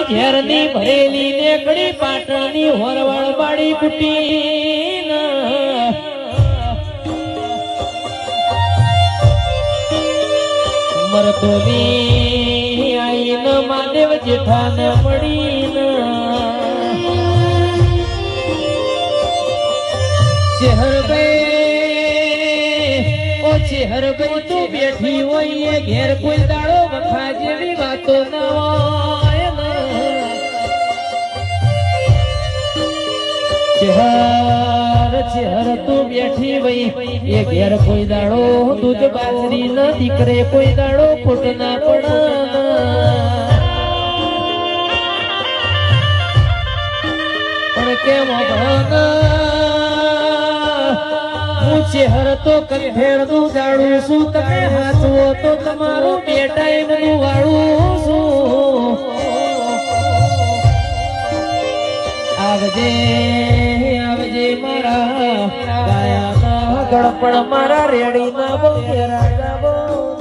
ઝેરની ભરેલી નેકડી પાટણની હોરવાળ બાડી કુટી મરતોની આઈન મહાદેવ જેઠાન મળી ચેહર ગઈ તું બેઠી હોય એ ઘેર કોઈ દાડો વખા જેવી વાતો ન હોય ચેહર તું બેઠી વઈ એ ઘેર કોઈ દાડો દૂધ બાજરી ન દીકરે કોઈ દાડો ખોટ ના પણ કેમ ચેહર તો કંઠેર નું જાડું છું તમે હાથવો તો તમારું બે ટાઈમ નું વાળું છું આવજે આવજે મારા ગાયા ના ગળપણ મારા રેડી ના બો રાજા બો